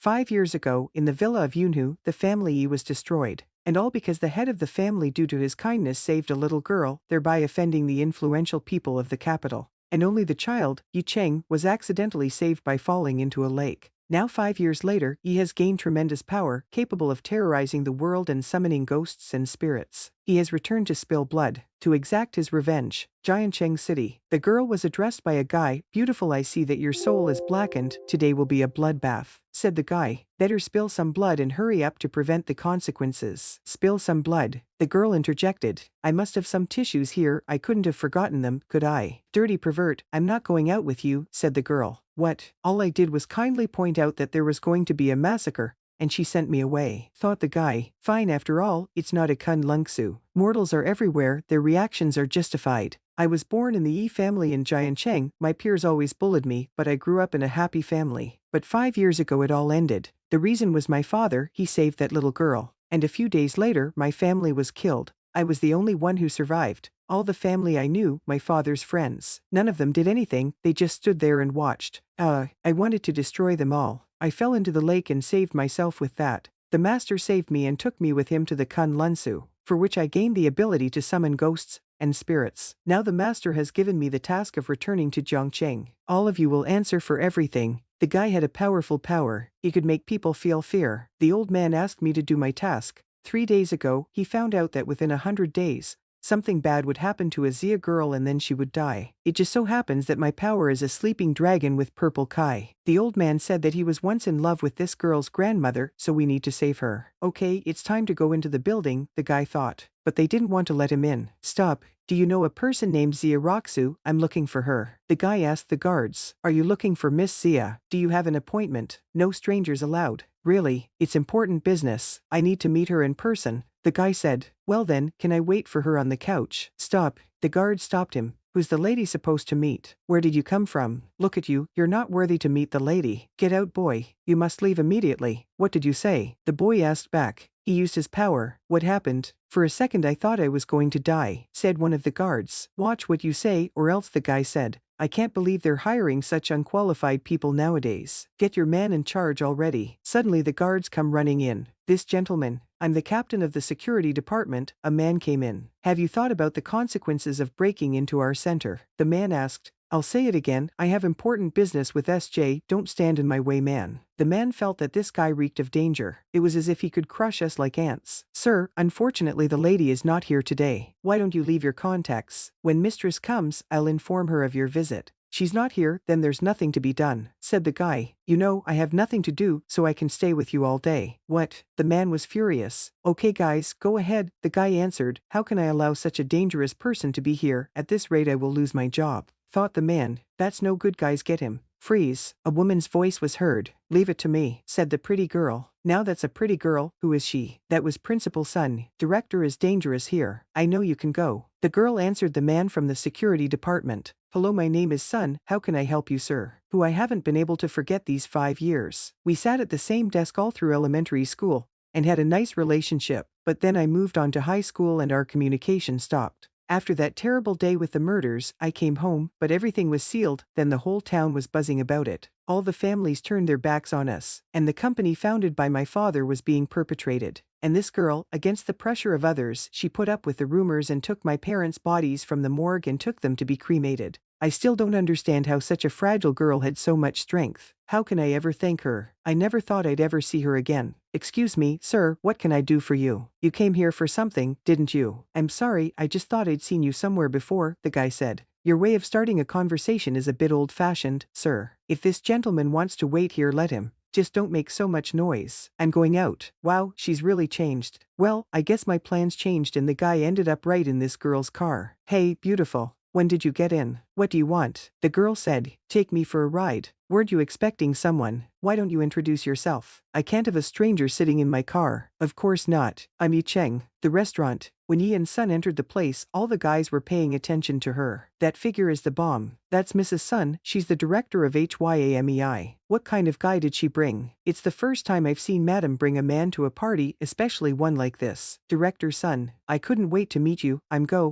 5 years ago, in the villa of Yunhu, the family Yi was destroyed. And all because the head of the family, due to his kindness, saved a little girl, thereby offending the influential people of the capital. And only the child, Yi Cheng, was accidentally saved by falling into a lake. Now 5 years later, Yi has gained tremendous power, capable of terrorizing the world and summoning ghosts and spirits. He has returned to spill blood, to exact his revenge. Jiancheng City. The girl was addressed by a guy. Beautiful, I see that your soul is blackened. Today will be a bloodbath, said the guy. Better spill some blood and hurry up to prevent the consequences. Spill some blood, the girl interjected. I must have some tissues here, I couldn't have forgotten them, could I? Dirty pervert, I'm not going out with you, said the girl. What? All I did was kindly point out that there was going to be a massacre, and she sent me away, thought the guy. Fine, after all, it's not a Kun Lung Su. Mortals are everywhere, their reactions are justified. I was born in the Yi family in Jiancheng, my peers always bullied me, but I grew up in a happy family. But 5 years ago it all ended. The reason was my father, he saved that little girl. And a few days later, my family was killed. I was the only one who survived. All the family I knew, my father's friends, none of them did anything, they just stood there and watched. I wanted to destroy them all. I fell into the lake and saved myself with that. The master saved me and took me with him to the Kun Lunsu, for which I gained the ability to summon ghosts and spirits. Now the master has given me the task of returning to Jiangcheng. All of you will answer for everything. The guy had a powerful power, he could make people feel fear. The old man asked me to do my task. 3 days ago, he found out that within 100 days, something bad would happen to a Xia girl and then she would die. It just so happens that my power is a sleeping dragon with purple kai. The old man said that he was once in love with this girl's grandmother, so we need to save her. Okay, it's time to go into the building, the guy thought. But they didn't want to let him in. Stop. Do you know a person named Xia Roxu? I'm looking for her. The guy asked the guards. Are you looking for Miss Xia? Do you have an appointment? No strangers allowed. Really, it's important business. I need to meet her in person. The guy said. Well then, can I wait for her on the couch? Stop. The guard stopped him. Who's the lady supposed to meet? Where did you come from? Look at you, you're not worthy to meet the lady. Get out, boy. You must leave immediately. What did you say? The boy asked back. He used his power. What happened? For a second I thought I was going to die, said one of the guards. Watch what you say, or else, the guy said. I can't believe they're hiring such unqualified people nowadays. Get your man in charge already. Suddenly the guards come running in. This gentleman, I'm the captain of the security department, a man came in. Have you thought about the consequences of breaking into our center? The man asked. I'll say it again, I have important business with SJ, don't stand in my way, man. The man felt that this guy reeked of danger. It was as if he could crush us like ants. Sir, unfortunately the lady is not here today. Why don't you leave your contacts? When mistress comes, I'll inform her of your visit. She's not here, then there's nothing to be done, said the guy. You know, I have nothing to do, so I can stay with you all day. What? The man was furious. Okay guys, go ahead, the guy answered. How can I allow such a dangerous person to be here? At this rate I will lose my job, thought the man. That's no good, guys, get him. Freeze. A woman's voice was heard. Leave it to me, said the pretty girl. Now that's a pretty girl, who is she? That was Principal Sun. Director is dangerous here. I know you can go. The girl answered the man from the security department. Hello, my name is Sun, how can I help you, sir? Who I haven't been able to forget these 5 years. We sat at the same desk all through elementary school, and had a nice relationship, but then I moved on to high school and our communication stopped. After that terrible day with the murders, I came home, but everything was sealed, then the whole town was buzzing about it. All the families turned their backs on us, and the company founded by my father was being perpetrated. And this girl, against the pressure of others, she put up with the rumors and took my parents' bodies from the morgue and took them to be cremated. I still don't understand how such a fragile girl had so much strength. How can I ever thank her? I never thought I'd ever see her again. Excuse me, sir, what can I do for you? You came here for something, didn't you? I'm sorry, I just thought I'd seen you somewhere before, the guy said. Your way of starting a conversation is a bit old-fashioned, sir. If this gentleman wants to wait here, let him. Just don't make so much noise. I'm going out. Wow, she's really changed. Well, I guess my plans changed and the guy ended up right in this girl's car. Hey, beautiful. When did you get in? What do you want? The girl said, take me for a ride. Weren't you expecting someone? Why don't you introduce yourself? I can't have a stranger sitting in my car. Of course not. I'm Yi Cheng. The restaurant. When Yi and Sun entered the place, all the guys were paying attention to her. That figure is the bomb. That's Mrs. Sun, she's the director of HYAMEI. What kind of guy did she bring? It's the first time I've seen Madam bring a man to a party, especially one like this. Director Sun, I couldn't wait to meet you.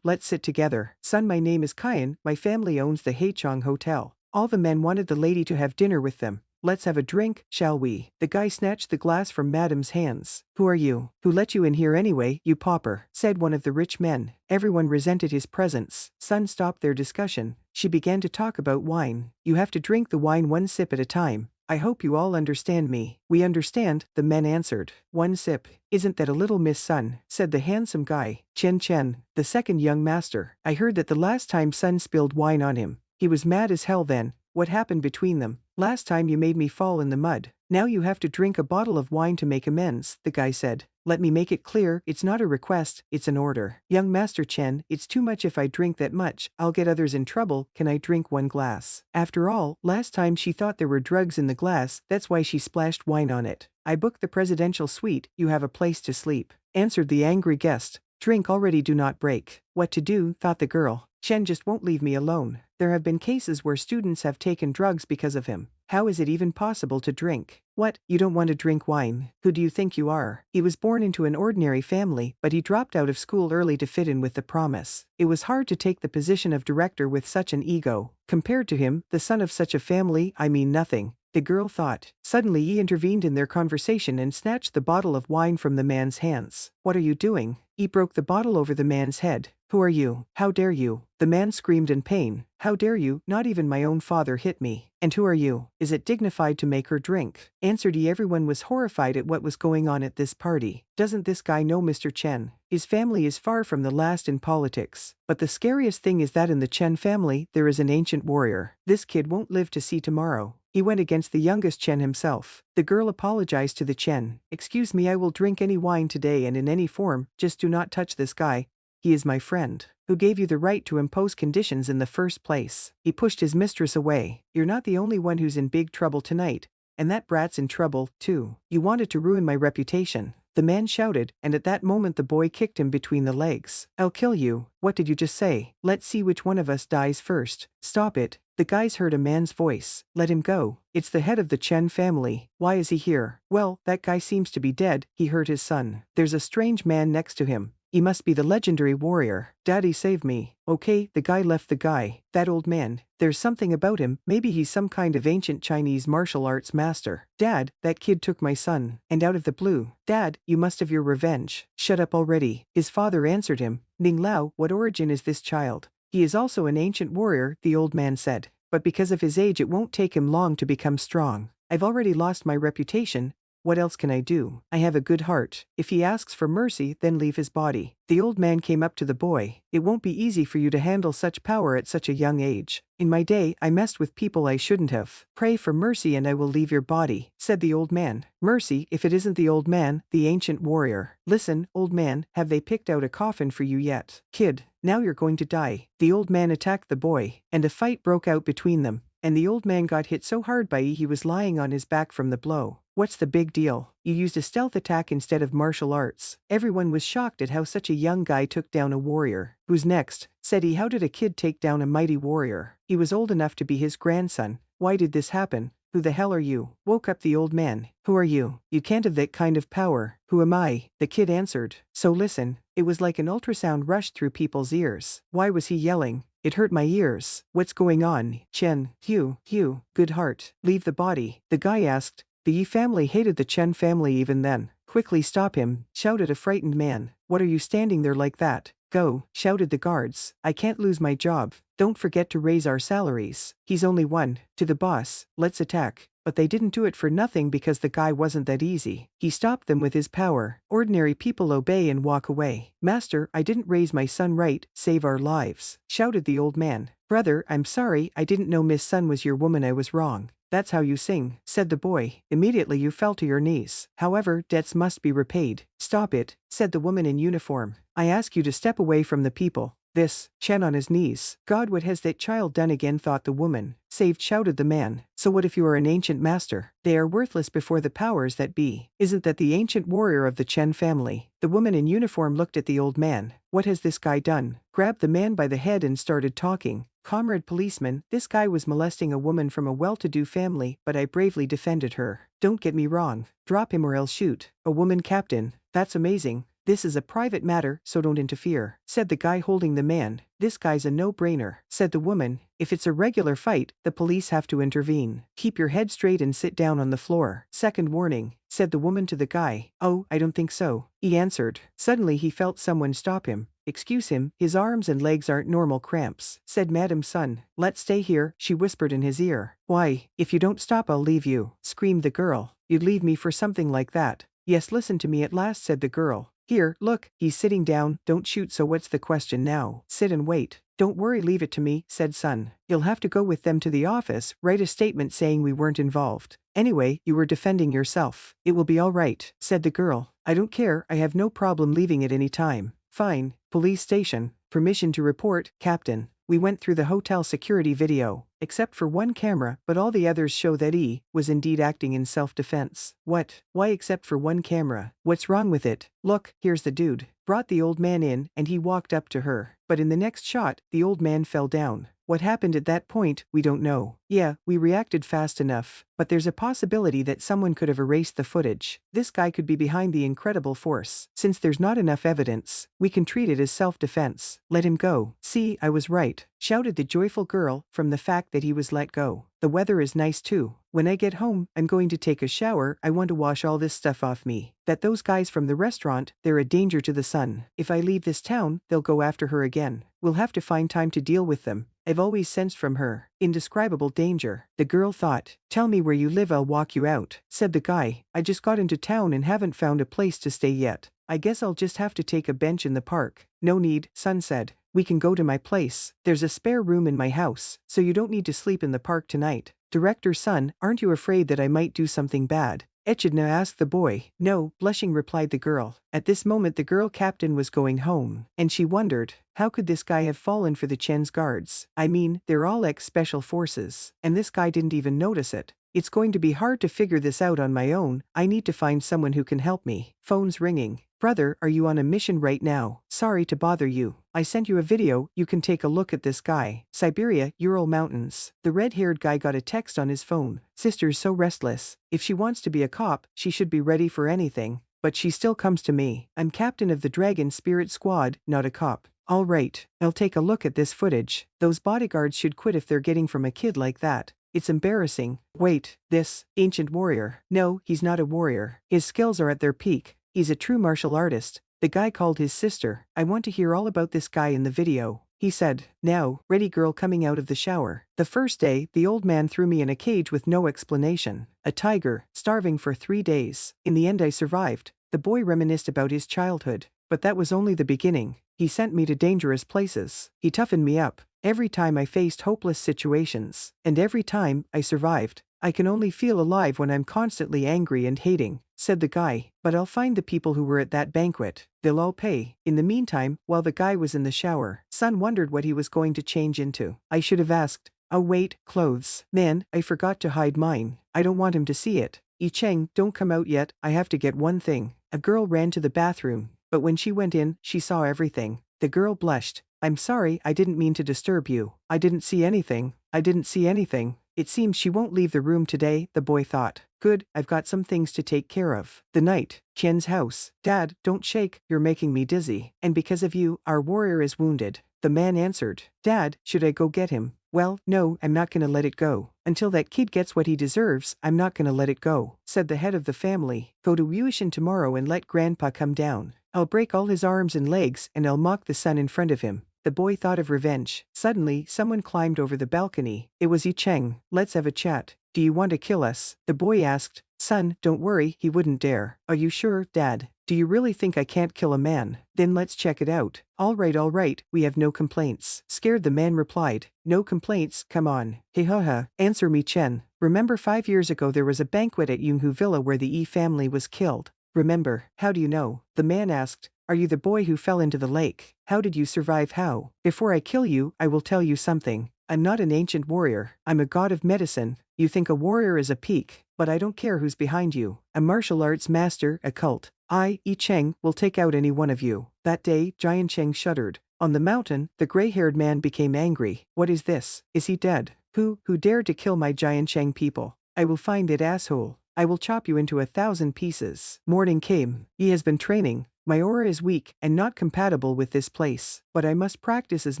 Let's sit together. Sun, my name is Kyan, my family owns the Haichong Hotel. All the men wanted the lady to have dinner with them, let's have a drink, shall we? The guy snatched the glass from Madam's hands. Who are you? Who let you in here anyway, you pauper? Said one of the rich men. Everyone resented his presence. Sun stopped their discussion. She began to talk about wine. You have to drink the wine one sip at a time. I hope you all understand me. We understand, the men answered. One sip. Isn't that a little, Miss Sun? Said the handsome guy. Chen, the second young master. I heard that the last time Sun spilled wine on him, he was mad as hell then. What happened between them? Last time you made me fall in the mud. Now you have to drink a bottle of wine to make amends, the guy said. Let me make it clear, it's not a request, it's an order. Young Master Chen, it's too much if I drink that much, I'll get others in trouble, can I drink one glass? After all, last time she thought there were drugs in the glass, that's why she splashed wine on it. I booked the presidential suite, you have a place to sleep. Answered the angry guest. Drink already, do not break. What to do, thought the girl. Chen just won't leave me alone. There have been cases where students have taken drugs because of him. How is it even possible to drink? What, you don't want to drink wine? Who do you think you are? He was born into an ordinary family, but he dropped out of school early to fit in with the promise. It was hard to take the position of director with such an ego. Compared to him, the son of such a family, I mean nothing. The girl thought. Suddenly he intervened in their conversation and snatched the bottle of wine from the man's hands. What are you doing? He broke the bottle over the man's head. Who are you? How dare you? The man screamed in pain. How dare you? Not even my own father hit me. And who are you? Is it dignified to make her drink? Answered he. Everyone was horrified at what was going on at this party. Doesn't this guy know Mr. Chen? His family is far from the last in politics. But the scariest thing is that in the Chen family, there is an ancient warrior. This kid won't live to see tomorrow. He went against the youngest Chen himself. The girl apologized to the Chen. Excuse me, I will drink any wine today and in any form, just do not touch this guy. He is my friend. Who gave you the right to impose conditions in the first place? He pushed his mistress away. You're not the only one who's in big trouble tonight. And that brat's in trouble, too. You wanted to ruin my reputation. The man shouted, and at that moment the boy kicked him between the legs. I'll kill you. What did you just say? Let's see which one of us dies first. Stop it. The guys heard a man's voice. Let him go. It's the head of the Chen family. Why is he here? Well, that guy seems to be dead, he heard his son. There's a strange man next to him. He must be the legendary warrior. Daddy, save me. Okay, the guy left the guy. That old man. There's something about him, maybe he's some kind of ancient Chinese martial arts master. Dad, that kid took my son. And out of the blue. Dad, you must have your revenge. Shut up already. His father answered him. Ning Lao, what origin is this child? He is also an ancient warrior, the old man said. But because of his age it won't take him long to become strong. I've already lost my reputation. What else can I do? I have a good heart. If he asks for mercy, then leave his body. The old man came up to the boy. It won't be easy for you to handle such power at such a young age. In my day, I messed with people I shouldn't have. Pray for mercy and I will leave your body, said the old man. Mercy, if it isn't the old man, the ancient warrior. Listen, old man, have they picked out a coffin for you yet? Kid, now you're going to die. The old man attacked the boy, and a fight broke out between them. And the old man got hit so hard by he was lying on his back from the blow. What's the big deal? You used a stealth attack instead of martial arts. Everyone was shocked at how such a young guy took down a warrior. Who's next? Said he. How did a kid take down a mighty warrior? He was old enough to be his grandson. Why did this happen? Who the hell are you? Woke up the old man. Who are you? You can't have that kind of power. Who am I? The kid answered. So listen. It was like an ultrasound rushed through people's ears. Why was he yelling? It hurt my ears. What's going on? Chen, Hugh, good heart. Leave the body. The guy asked. The Yi family hated the Chen family even then. Quickly stop him, shouted a frightened man. What are you standing there like that? Go, shouted the guards. I can't lose my job. Don't forget to raise our salaries. He's only one. To the boss, let's attack. But they didn't do it for nothing because the guy wasn't that easy. He stopped them with his power. Ordinary people obey and walk away. Master, I didn't raise my son right, save our lives, shouted the old man. Brother, I'm sorry, I didn't know Miss Sun was your woman, I was wrong. That's how you sing, said the boy. Immediately you fell to your knees. However, debts must be repaid. Stop it, said the woman in uniform. I ask you to step away from the people. This, Chen on his knees. God, what has that child done again, thought the woman. Saved, shouted the man. So what if you are an ancient master? They are worthless before the powers that be. Isn't that the ancient warrior of the Chen family? The woman in uniform looked at the old man. What has this guy done? Grabbed the man by the head and started talking. Comrade policeman, this guy was molesting a woman from a well-to-do family, but I bravely defended her. Don't get me wrong. Drop him or else shoot. A woman captain. That's amazing. This is a private matter, so don't interfere, said the guy holding the man. This guy's a no-brainer, said the woman. If it's a regular fight, the police have to intervene. Keep your head straight and sit down on the floor. Second warning, said the woman to the guy. Oh, I don't think so, he answered. Suddenly he felt someone stop him. Excuse him, his arms and legs aren't normal cramps, said Madam Sun. Let's stay here, she whispered in his ear. Why, if you don't stop I'll leave you, screamed the girl. You'd leave me for something like that? Yes, listen to me at last, said the girl. Here, look, he's sitting down, don't shoot, so what's the question now? Sit and wait. Don't worry, leave it to me, said Sun. You'll have to go with them to the office, write a statement saying we weren't involved. Anyway, you were defending yourself. It will be all right, said the girl. I don't care, I have no problem leaving at any time. Fine. Police station. Permission to report, Captain. We went through the hotel security video, except for one camera, but all the others show that he was indeed acting in self-defense. What? Why except for one camera? What's wrong with it? Look, here's the dude. Brought the old man in, and he walked up to her. But in the next shot, the old man fell down. What happened at that point, we don't know. Yeah, we reacted fast enough, but there's a possibility that someone could have erased the footage. This guy could be behind the incredible force. Since there's not enough evidence, we can treat it as self-defense. Let him go. See, I was right, shouted the joyful girl, from the fact that he was let go. The weather is nice too. When I get home, I'm going to take a shower. I want to wash all this stuff off me. That those guys from the restaurant, they're a danger to the sun. If I leave this town, they'll go after her again. We'll have to find time to deal with them. I've always sensed from her indescribable danger. The girl thought. Tell me where you live, I'll walk you out, said the guy. I just got into town and haven't found a place to stay yet. I guess I'll just have to take a bench in the park. No need, Sun said. We can go to my place. There's a spare room in my house, so you don't need to sleep in the park tonight. Director Sun, aren't you afraid that I might do something bad? Echidna asked the boy. No, blushing, replied the girl. At this moment the girl captain was going home, and she wondered, how could this guy have fallen for the Chen's guards? I mean, they're all ex-special forces, and this guy didn't even notice it. It's going to be hard to figure this out on my own. I need to find someone who can help me. Phone's ringing. Brother, are you on a mission right now? Sorry to bother you. I sent you a video, you can take a look at this guy. Siberia, Ural Mountains. The red-haired guy got a text on his phone. Sister's so restless. If she wants to be a cop, she should be ready for anything. But she still comes to me. I'm captain of the Dragon Spirit Squad, not a cop. All right, I'll take a look at this footage. Those bodyguards should quit if they're getting from a kid like that. It's embarrassing. Wait, this ancient warrior. No, he's not a warrior. His skills are at their peak. He's a true martial artist. The guy called his sister. I want to hear all about this guy in the video, he said. Now, ready girl coming out of the shower. The first day, the old man threw me in a cage with no explanation. A tiger, starving for 3 days. In the end I survived. The boy reminisced about his childhood. But that was only the beginning. He sent me to dangerous places. He toughened me up. Every time I faced hopeless situations. And every time I survived. I can only feel alive when I'm constantly angry and hating, said the guy. But I'll find the people who were at that banquet. They'll all pay. In the meantime, while the guy was in the shower, Sun wondered what he was going to change into. I should have asked. Oh wait, clothes. Man, I forgot to hide mine. I don't want him to see it. Yi Cheng, don't come out yet, I have to get one thing. A girl ran to the bathroom, but when she went in, she saw everything. The girl blushed. I'm sorry, I didn't mean to disturb you. I didn't see anything. I didn't see anything. It seems she won't leave the room today, the boy thought. Good, I've got some things to take care of. The night, Chen's house. Dad, don't shake, you're making me dizzy. And because of you, our warrior is wounded. The man answered. Dad, should I go get him? Well, no, I'm not gonna let it go. Until that kid gets what he deserves, I'm not gonna let it go, said the head of the family. Go to Wuishan tomorrow and let Grandpa come down. I'll break all his arms and legs and I'll mock the sun in front of him. The boy thought of revenge. Suddenly, someone climbed over the balcony. It was Yi Cheng. Let's have a chat. Do you want to kill us? The boy asked. Son, don't worry, he wouldn't dare. Are you sure, Dad? Do you really think I can't kill a man? Then let's check it out. All right, we have no complaints. Scared, the man replied. No complaints, come on. Hey haha, answer me, Chen. Remember 5 years ago there was a banquet at Yunhu Villa where the Yi family was killed? Remember, how do you know? The man asked. Are you the boy who fell into the lake? How did you survive? How? Before I kill you, I will tell you something. I'm not an ancient warrior. I'm a god of medicine. You think a warrior is a peak, but I don't care who's behind you. A martial arts master, a cult. I, Yi Cheng, will take out any one of you. That day, Jian Cheng shuddered. On the mountain, the gray-haired man became angry. What is this? Is he dead? Who dared to kill my Jian Cheng people? I will find that asshole. I will chop you into 1,000 pieces. Morning came. He has been training. My aura is weak and not compatible with this place, but I must practice as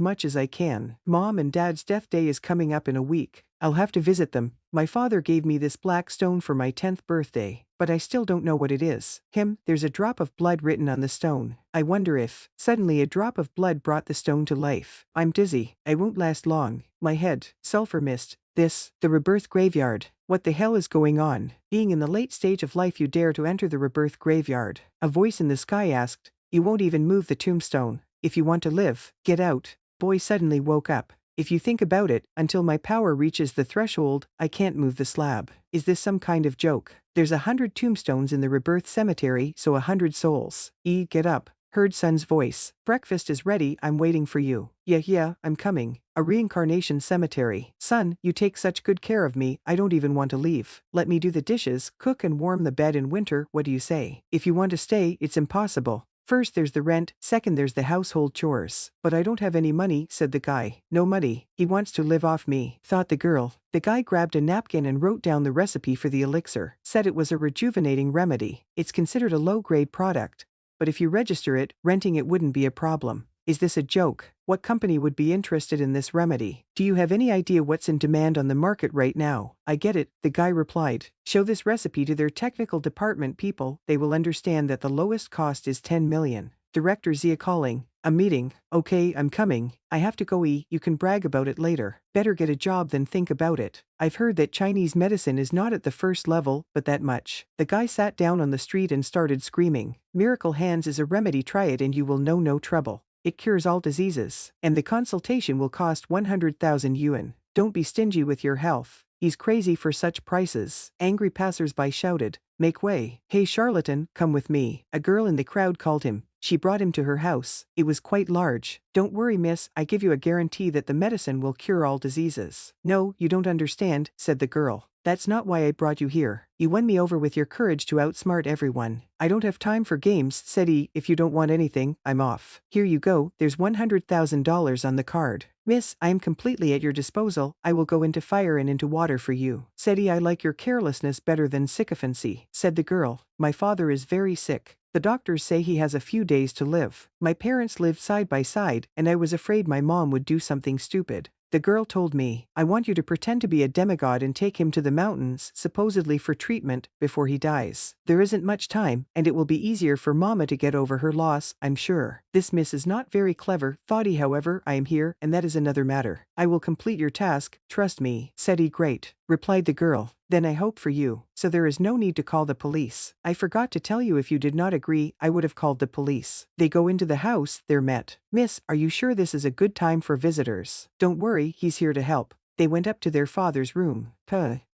much as I can. Mom and Dad's death day is coming up in a week. I'll have to visit them. My father gave me this black stone for my 10th birthday, but I still don't know what it is. There's a drop of blood written on the stone. I wonder if. Suddenly a drop of blood brought the stone to life. I'm dizzy. I won't last long. My head. Sulfur mist. The rebirth graveyard. What the hell is going on? Being in the late stage of life, you dare to enter the rebirth graveyard. A voice in the sky asked. You won't even move the tombstone. If you want to live, get out. Boy suddenly woke up. If you think about it, until my power reaches the threshold, I can't move the slab. Is this some kind of joke? There's 100 tombstones in the rebirth cemetery, so 100 souls. Get up. Heard son's voice. Breakfast is ready, I'm waiting for you. Yeah, I'm coming. A reincarnation cemetery. Son, you take such good care of me, I don't even want to leave. Let me do the dishes, cook and warm the bed in winter, what do you say? If you want to stay, it's impossible. First there's the rent, second there's the household chores. But I don't have any money, said the guy. No money. He wants to live off me, thought the girl. The guy grabbed a napkin and wrote down the recipe for the elixir. Said it was a rejuvenating remedy. It's considered a low-grade product, but if you register it, renting it wouldn't be a problem. Is this a joke? What company would be interested in this remedy? Do you have any idea what's in demand on the market right now? I get it, the guy replied. Show this recipe to their technical department people, they will understand that the lowest cost is 10 million. Director Zia calling. A meeting. Okay, I'm coming. I have to go. You can brag about it later. Better get a job than think about it. I've heard that Chinese medicine is not at the first level, but that much. The guy sat down on the street and started screaming. Miracle Hands is a remedy, try it and you will know no trouble. It cures all diseases, and the consultation will cost 100,000 yuan. Don't be stingy with your health. He's crazy for such prices. Angry passers-by shouted, make way. Hey charlatan, come with me. A girl in the crowd called him. She brought him to her house. It was quite large. Don't worry, miss, I give you a guarantee that the medicine will cure all diseases. No, you don't understand, said the girl. That's not why I brought you here. You won me over with your courage to outsmart everyone. I don't have time for games, said he. If you don't want anything, I'm off. Here you go, there's $100,000 on the card. Miss, I am completely at your disposal. I will go into fire and into water for you. Said he. I like your carelessness better than sycophancy, said the girl. My father is very sick. The doctors say he has a few days to live. My parents lived side by side, and I was afraid my mom would do something stupid. The girl told me, I want you to pretend to be a demigod and take him to the mountains, supposedly for treatment, before he dies. There isn't much time, and it will be easier for Mama to get over her loss, I'm sure. This miss is not very clever, thought he. However, I am here, and that is another matter. I will complete your task, trust me, said he. Great, replied the girl. Then I hope for you, so there is no need to call the police. I forgot to tell you, if you did not agree, I would have called the police. They go into the house, they're met. Miss, are you sure this is a good time for visitors? Don't worry, he's here to help. They went up to their father's room.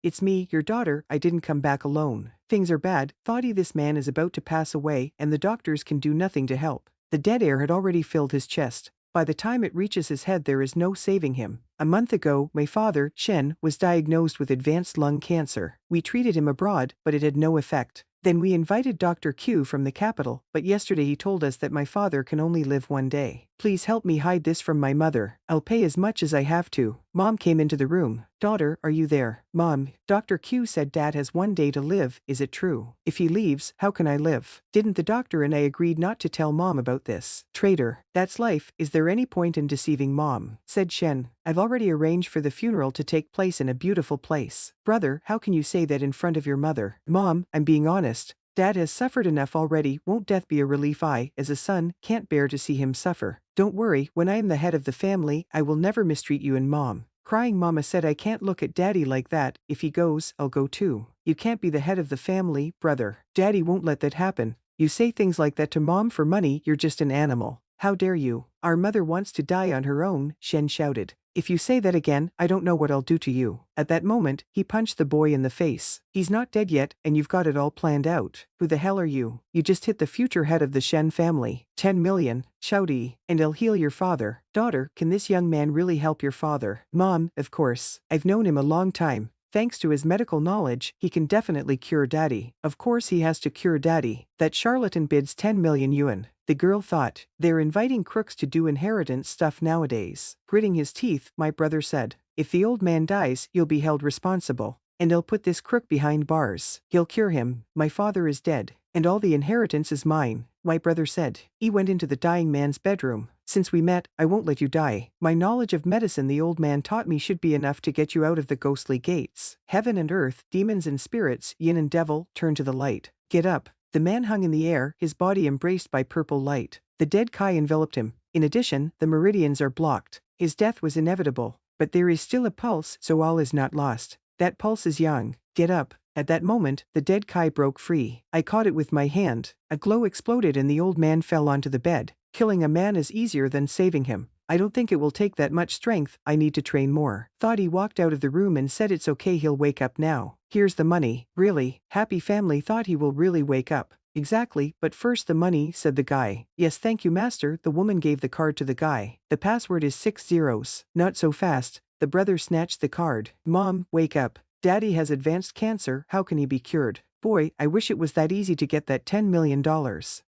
It's me, your daughter, I didn't come back alone. Things are bad, thought he. This man is about to pass away, and the doctors can do nothing to help. The dead air had already filled his chest. By the time it reaches his head, there is no saving him. A month ago, my father, Chen, was diagnosed with advanced lung cancer. We treated him abroad, but it had no effect. Then we invited Dr. Q from the capital, but yesterday he told us that my father can only live one day. Please help me hide this from my mother. I'll pay as much as I have to. Mom came into the room. Daughter, are you there? Mom, Dr. Q said Dad has one day to live, is it true? If he leaves, how can I live? Didn't the doctor and I agreed not to tell Mom about this? Traitor, that's life, is there any point in deceiving Mom? Said Shen. I've already arranged for the funeral to take place in a beautiful place. Brother, how can you say that in front of your mother? Mom, I'm being honest. Dad has suffered enough already, won't death be a relief? I, as a son, can't bear to see him suffer. Don't worry, when I am the head of the family, I will never mistreat you and Mom. Crying Mama said I can't look at Daddy like that, if he goes, I'll go too. You can't be the head of the family, brother. Daddy won't let that happen. You say things like that to Mom for money, you're just an animal. How dare you? Our mother wants to die on her own, Shen shouted. If you say that again, I don't know what I'll do to you. At that moment, he punched the boy in the face. He's not dead yet, and you've got it all planned out. Who the hell are you? You just hit the future head of the Shen family. 10 million, shouty, and I'll heal your father. Daughter, can this young man really help your father? Mom, of course. I've known him a long time. Thanks to his medical knowledge, he can definitely cure Daddy. Of course he has to cure Daddy. That charlatan bids 10 million yuan. The girl thought, they're inviting crooks to do inheritance stuff nowadays. Gritting his teeth, my brother said, if the old man dies, you'll be held responsible. And I'll put this crook behind bars. He'll cure him. My father is dead. And all the inheritance is mine, my brother said. He went into the dying man's bedroom. Since we met, I won't let you die. My knowledge of medicine the old man taught me should be enough to get you out of the ghostly gates. Heaven and earth, demons and spirits, yin and devil, turn to the light. Get up. The man hung in the air, his body embraced by purple light. The dead Kai enveloped him. In addition, the meridians are blocked. His death was inevitable. But there is still a pulse, so all is not lost. That pulse is young. Get up. At that moment, the dead Kai broke free. I caught it with my hand. A glow exploded and the old man fell onto the bed. Killing a man is easier than saving him. I don't think it will take that much strength, I need to train more. Thought he walked out of the room and said it's okay, he'll wake up now. Here's the money. Really? Happy family thought he will really wake up. Exactly, but first the money, said the guy. Yes, thank you, master. The woman gave the card to the guy. The password is 6 zeros. Not so fast. The brother snatched the card. Mom, wake up. Daddy has advanced cancer, how can he be cured? Boy, I wish it was that easy to get that $10 million.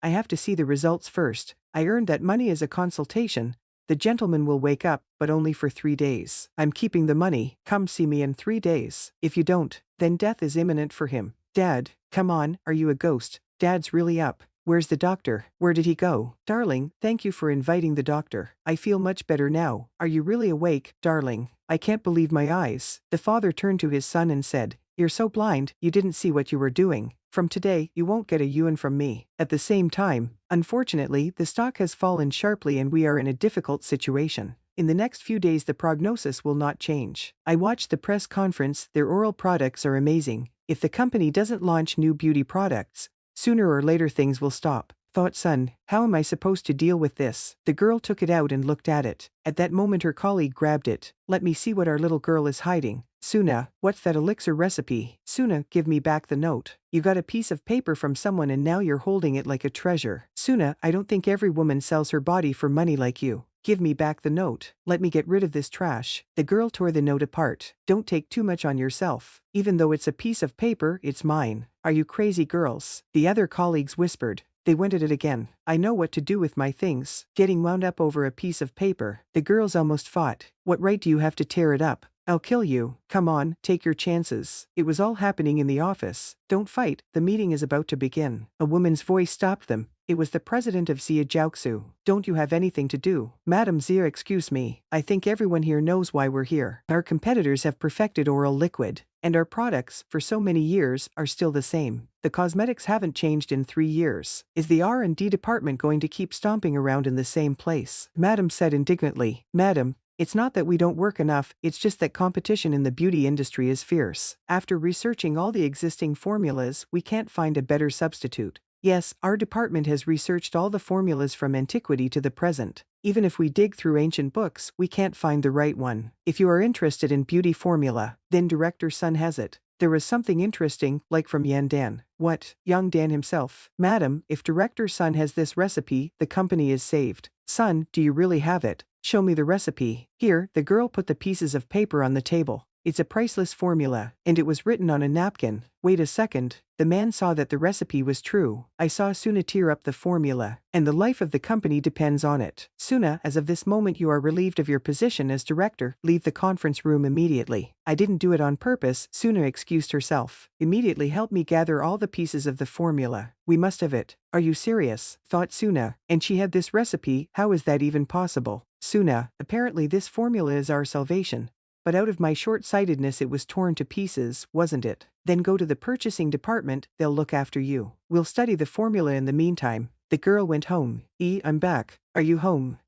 I have to see the results first. I earned that money as a consultation. The gentleman will wake up, but only for 3 days. I'm keeping the money. Come see me in 3 days. If you don't, then death is imminent for him. Dad, come on, are you a ghost? Dad's really up. Where's the doctor? Where did he go? Darling, thank you for inviting the doctor. I feel much better now. Are you really awake, darling? I can't believe my eyes. The father turned to his son and said, You're so blind, you didn't see what you were doing. From today, you won't get a yuan from me. At the same time, unfortunately, the stock has fallen sharply and we are in a difficult situation. In the next few days the prognosis will not change. I watched the press conference, their oral products are amazing. If the company doesn't launch new beauty products, sooner or later things will stop. Thought son, how am I supposed to deal with this? The girl took it out and looked at it. At that moment her colleague grabbed it. Let me see what our little girl is hiding. Suna, what's that elixir recipe? Suna, give me back the note. You got a piece of paper from someone and now you're holding it like a treasure. Suna, I don't think every woman sells her body for money like you. Give me back the note. Let me get rid of this trash. The girl tore the note apart. Don't take too much on yourself. Even though it's a piece of paper, it's mine. Are you crazy girls? The other colleagues whispered. They went at it again. I know what to do with my things. Getting wound up over a piece of paper. The girls almost fought. What right do you have to tear it up? I'll kill you. Come on, take your chances. It was all happening in the office. Don't fight, the meeting is about to begin. A woman's voice stopped them. It was the president of Xia Jiaoxu. Don't you have anything to do? Madam Xia, excuse me. I think everyone here knows why we're here. Our competitors have perfected oral liquid. And our products, for so many years, are still the same. The cosmetics haven't changed in 3 years. Is the R&D department going to keep stomping around in the same place? Madam said indignantly. Madam, it's not that we don't work enough, it's just that competition in the beauty industry is fierce. After researching all the existing formulas, we can't find a better substitute. Yes, our department has researched all the formulas from antiquity to the present. Even if we dig through ancient books, we can't find the right one. If you are interested in beauty formula, then Director Sun has it. There was something interesting, like from Yan Dan. What? Young Dan himself. Madam, if Director Sun has this recipe, the company is saved. Sun, do you really have it? Show me the recipe. Here, the girl put the pieces of paper on the table. It's a priceless formula, and it was written on a napkin. Wait a second. The man saw that the recipe was true. I saw Suna tear up the formula, and the life of the company depends on it. Suna, as of this moment you are relieved of your position as director. Leave the conference room immediately. I didn't do it on purpose, Suna excused herself. Immediately help me gather all the pieces of the formula. We must have it. Are you serious? Thought Suna. And she had this recipe, how is that even possible? Suna, apparently this formula is our salvation. But out of my short-sightedness it was torn to pieces, wasn't it? Then go to the purchasing department, they'll look after you. We'll study the formula in the meantime. The girl went home. I'm back. Are you home?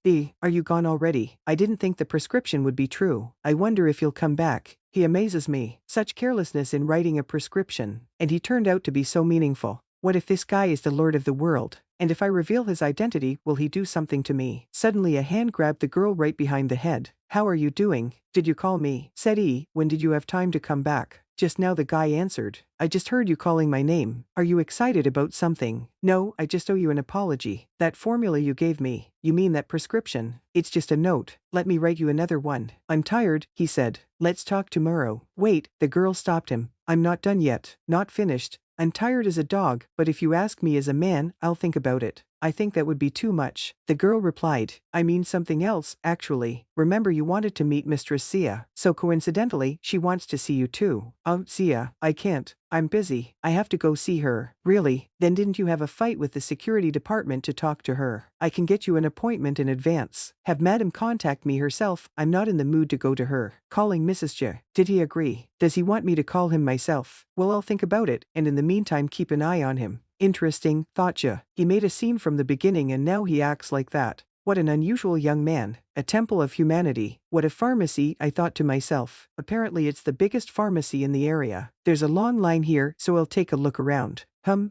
Are you gone already? I didn't think the prescription would be true. I wonder if you'll come back. He amazes me. Such carelessness in writing a prescription. And he turned out to be so meaningful. What if this guy is the lord of the world? And if I reveal his identity, will he do something to me? Suddenly a hand grabbed the girl right behind the head. How are you doing? Did you call me? Said when did you have time to come back? Just now the guy answered. I just heard you calling my name. Are you excited about something? No, I just owe you an apology. That formula you gave me. You mean that prescription? It's just a note. Let me write you another one. I'm tired, he said. Let's talk tomorrow. Wait, the girl stopped him. I'm not done yet. Not finished. I'm tired as a dog, but if you ask me as a man, I'll think about it. I think that would be too much. The girl replied, I mean something else, actually. Remember you wanted to meet Mistress Sia, so coincidentally, she wants to see you too. Sia, I can't. I'm busy. I have to go see her. Really? Then didn't you have a fight with the security department to talk to her? I can get you an appointment in advance. Have Madam contact me herself. I'm not in the mood to go to her. Calling Mrs. J. Did he agree? Does he want me to call him myself? Well, I'll think about it, and in the meantime keep an eye on him. Interesting, thought ya. He made a scene from the beginning and now he acts like that. What an unusual young man. A temple of humanity. What a pharmacy, I thought to myself. Apparently it's the biggest pharmacy in the area. There's a long line here, so I'll take a look around.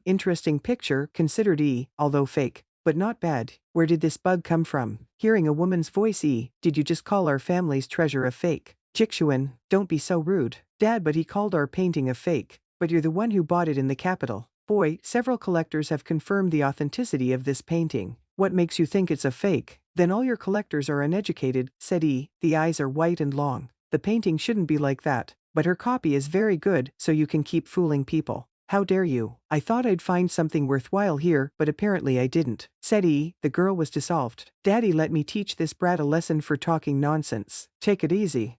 Interesting picture, considered although fake. But not bad. Where did this bug come from? Hearing a woman's voice. Did you just call our family's treasure a fake? Jixuan, don't be so rude. Dad, but he called our painting a fake. But you're the one who bought it in the capital. Boy, several collectors have confirmed the authenticity of this painting. What makes you think it's a fake? Then all your collectors are uneducated, said The eyes are white and long. The painting shouldn't be like that. But her copy is very good, so you can keep fooling people. How dare you? I thought I'd find something worthwhile here, but apparently I didn't, said the girl was dissolved. Daddy, let me teach this brat a lesson for talking nonsense. Take it easy.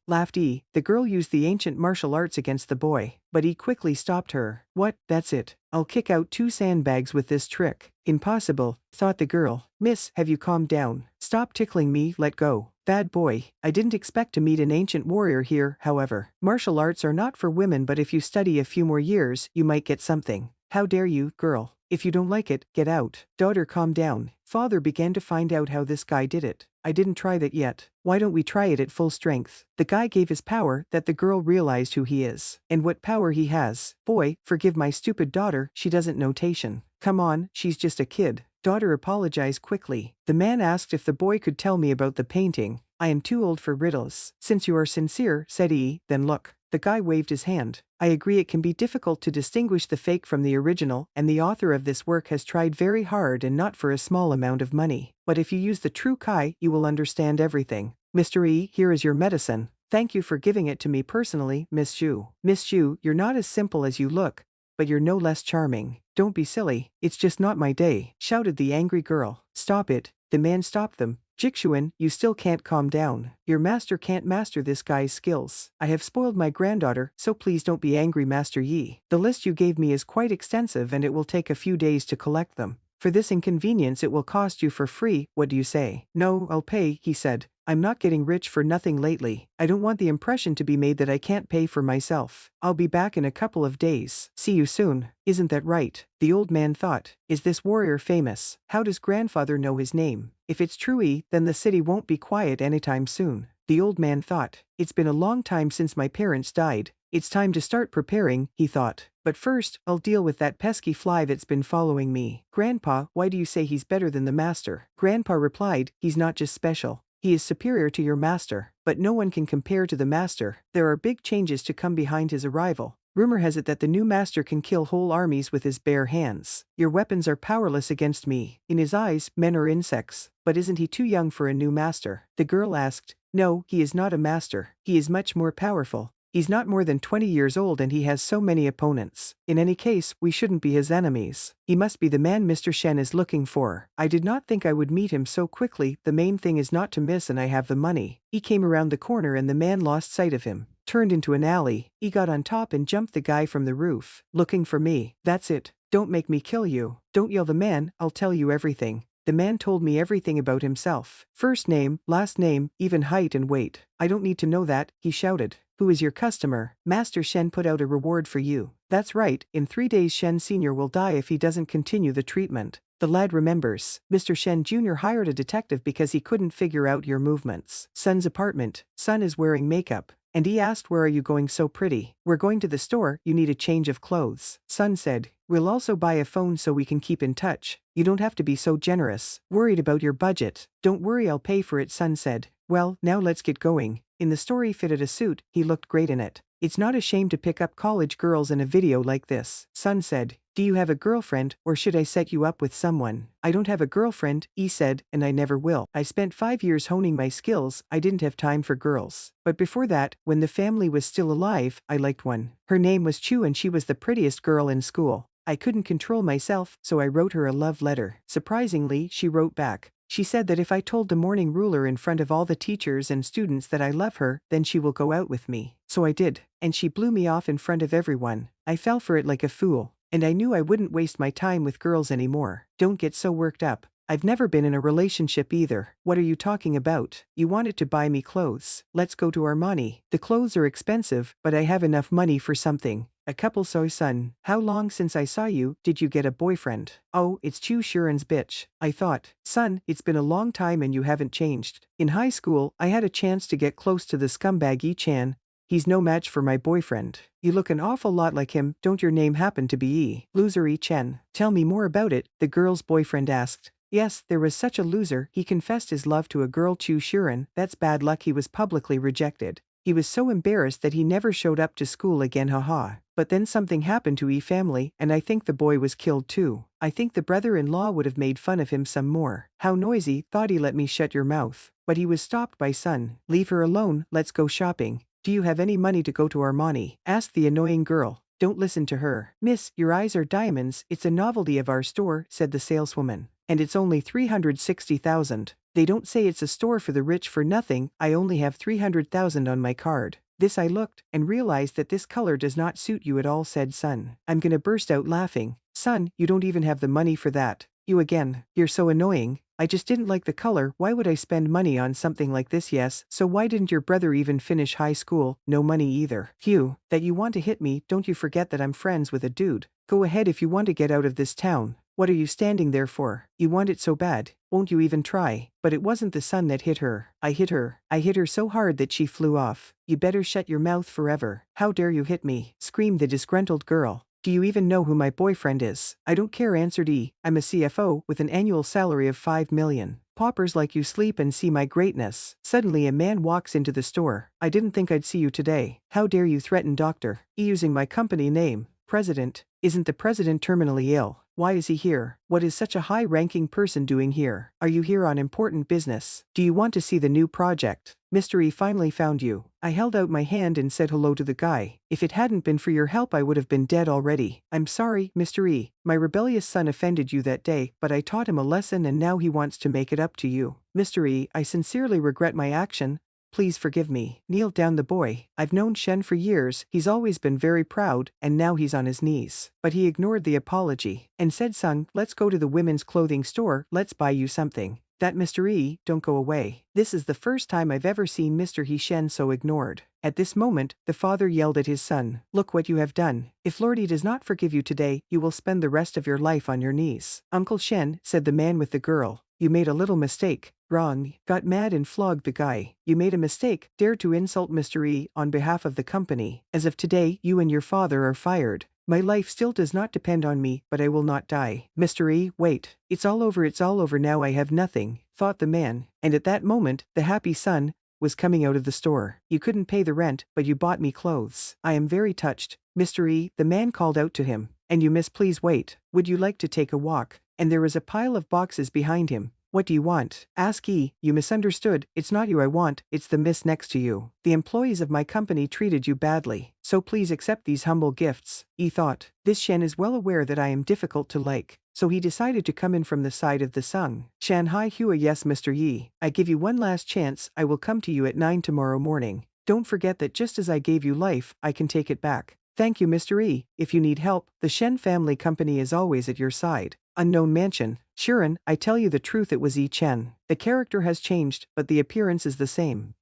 Laughed The girl used the ancient martial arts against the boy, but quickly stopped her. What? That's it. I'll kick out 2 sandbags with this trick. Impossible, thought the girl. Miss, have you calmed down? Stop tickling me, let go. Bad boy. I didn't expect to meet an ancient warrior here, however. Martial arts are not for women, but if you study a few more years, you might get something. How dare you, girl? If you don't like it, get out. Daughter, calm down. Father began to find out how this guy did it. I didn't try that yet. Why don't we try it at full strength? The guy gave his power that the girl realized who he is. And what power he has. Boy, forgive my stupid daughter, she doesn't notation. Come on, she's just a kid. Daughter apologized quickly. The man asked if the boy could tell me about the painting. I am too old for riddles. Since you are sincere, said then look. The guy waved his hand. I agree it can be difficult to distinguish the fake from the original, and the author of this work has tried very hard and not for a small amount of money. But if you use the true Kai, you will understand everything. Mr. Here is your medicine. Thank you for giving it to me personally, Miss Xu. Miss Xu, you're not as simple as you look, but you're no less charming. Don't be silly, it's just not my day, shouted the angry girl. Stop it. The man stopped them. Jixuan, you still can't calm down. Your master can't master this guy's skills. I have spoiled my granddaughter, so please don't be angry, Master Yi. The list you gave me is quite extensive and it will take a few days to collect them. For this inconvenience it will cost you for free, what do you say? No, I'll pay, he said. I'm not getting rich for nothing lately. I don't want the impression to be made that I can't pay for myself. I'll be back in a couple of days. See you soon. Isn't that right? The old man thought. Is this warrior famous? How does grandfather know his name? If it's true, then the city won't be quiet anytime soon. The old man thought. It's been a long time since my parents died. It's time to start preparing, he thought. But first, I'll deal with that pesky fly that's been following me. Grandpa, why do you say he's better than the master? Grandpa replied, he's not just special. He is superior to your master, but no one can compare to the master. There are big changes to come behind his arrival. Rumor has it that the new master can kill whole armies with his bare hands. Your weapons are powerless against me. In his eyes, men are insects. But isn't he too young for a new master? The girl asked. No, he is not a master. He is much more powerful. He's not more than 20 years old and he has so many opponents. In any case, we shouldn't be his enemies. He must be the man Mr. Shen is looking for. I did not think I would meet him so quickly. The main thing is not to miss and I have the money. He came around the corner and the man lost sight of him. Turned into an alley. He got on top and jumped the guy from the roof. Looking for me. That's it. Don't make me kill you. Don't yell the man, I'll tell you everything. The man told me everything about himself. First name, last name, even height and weight. I don't need to know that, he shouted. Who is your customer? Master Shen put out a reward for you. That's right, in 3 days Shen Sr. will die if he doesn't continue the treatment. The lad remembers. Mr. Shen Jr. hired a detective because he couldn't figure out your movements. Son's apartment. Son is wearing makeup. And he asked, where are you going so pretty? We're going to the store, you need a change of clothes. Son said, we'll also buy a phone so we can keep in touch. You don't have to be so generous. Worried about your budget. Don't worry, I'll pay for it, son said. Well, now let's get going. In the store he fitted a suit, he looked great in it. It's not a shame to pick up college girls in a video like this, son said. Do you have a girlfriend, or should I set you up with someone? I don't have a girlfriend, he said, and I never will. I spent 5 years honing my skills, I didn't have time for girls. But before that, when the family was still alive, I liked one. Her name was Chu and she was the prettiest girl in school. I couldn't control myself, so I wrote her a love letter. Surprisingly, she wrote back. She said that if I told the morning ruler in front of all the teachers and students that I love her, then she will go out with me. So I did, and she blew me off in front of everyone. I fell for it like a fool, and I knew I wouldn't waste my time with girls anymore. Don't get so worked up. I've never been in a relationship either. What are you talking about? You wanted to buy me clothes. Let's go to Armani. The clothes are expensive, but I have enough money for something. A couple. So son, how long since I saw you, did you get a boyfriend? Oh, it's Chu Shuren's bitch. I thought, son, it's been a long time and you haven't changed. In high school, I had a chance to get close to the scumbag Yi-chan. He's no match for my boyfriend. You look an awful lot like him. Don't your name happen to be Yi? Loser Yi-chen. Tell me more about it, the girl's boyfriend asked. Yes, there was such a loser. He confessed his love to a girl Chu Shuren. That's bad luck. He was publicly rejected. He was so embarrassed that he never showed up to school again, haha. But then something happened to Yi family, and I think the boy was killed too. I think the brother-in-law would have made fun of him some more. How noisy. Thought he let me shut your mouth. But he was stopped by son. Leave her alone, let's go shopping. Do you have any money to go to Armani? Asked the annoying girl. Don't listen to her. Miss, your eyes are diamonds. It's a novelty of our store, said the saleswoman. And it's only 360,000. They don't say it's a store for the rich for nothing. I only have 300,000 on my card. This I looked, and realized that this color does not suit you at all, said son. I'm gonna burst out laughing. Son, you don't even have the money for that. You again. You're so annoying. I just didn't like the color. Why would I spend money on something like this? Yes, so why didn't your brother even finish high school? No money either. Phew, that you want to hit me. Don't you forget that I'm friends with a dude. Go ahead if you want to get out of this town. What are you standing there for? You want it so bad. Won't you even try? But it wasn't the sun that hit her. I hit her. I hit her so hard that she flew off. You better shut your mouth forever. How dare you hit me? Screamed the disgruntled girl. Do you even know who my boyfriend is? I don't care, answered E. I'm a CFO with an annual salary of 5 million. Paupers like you sleep and see my greatness. Suddenly a man walks into the store. I didn't think I'd see you today. How dare you threaten Dr. E using my company name? President. Isn't the president terminally ill? Why is he here? What is such a high-ranking person doing here? Are you here on important business? Do you want to see the new project? Mr. E finally found you. I held out my hand and said hello to the guy. If it hadn't been for your help I would have been dead already. I'm sorry, Mr. E. My rebellious son offended you that day, but I taught him a lesson and now he wants to make it up to you. Mr. E, I sincerely regret my action. Please forgive me. Kneeled down the boy. I've known Shen for years. He's always been very proud, and now he's on his knees. But he ignored the apology and said, son, let's go to the women's clothing store. Let's buy you something. That Mr. E, don't go away. This is the first time I've ever seen Mr. He Shen so ignored. At this moment, the father yelled at his son. Look what you have done. If Lordy does not forgive you today, you will spend the rest of your life on your knees. Uncle Shen, said the man with the girl. You made a little mistake. Wrong. Got mad and flogged the guy. You made a mistake. Dared to insult Mr. E on behalf of the company. As of today, you and your father are fired. My life still does not depend on me, but I will not die. Mr. E, wait. It's all over now. I have nothing, thought the man. And at that moment, the happy son was coming out of the store. You couldn't pay the rent, but you bought me clothes. I am very touched. Mr. E, the man called out to him. And you miss, please wait. Would you like to take a walk? And there was a pile of boxes behind him. What do you want? Ask E. You misunderstood. It's not you I want, it's the miss next to you. The employees of my company treated you badly, so please accept these humble gifts. E thought. This Shen is well aware that I am difficult to like, so he decided to come in from the side of the Sung. Shanghai Hua. Yes, Mr. Yi. I give you one last chance. I will come to you at 9 tomorrow morning. Don't forget that just as I gave you life, I can take it back. Thank you, Mr. E. If you need help, the Shen family company is always at your side. Unknown mansion. Shuren, I tell you the truth, it was Yi Chen. The character has changed, but the appearance is the same.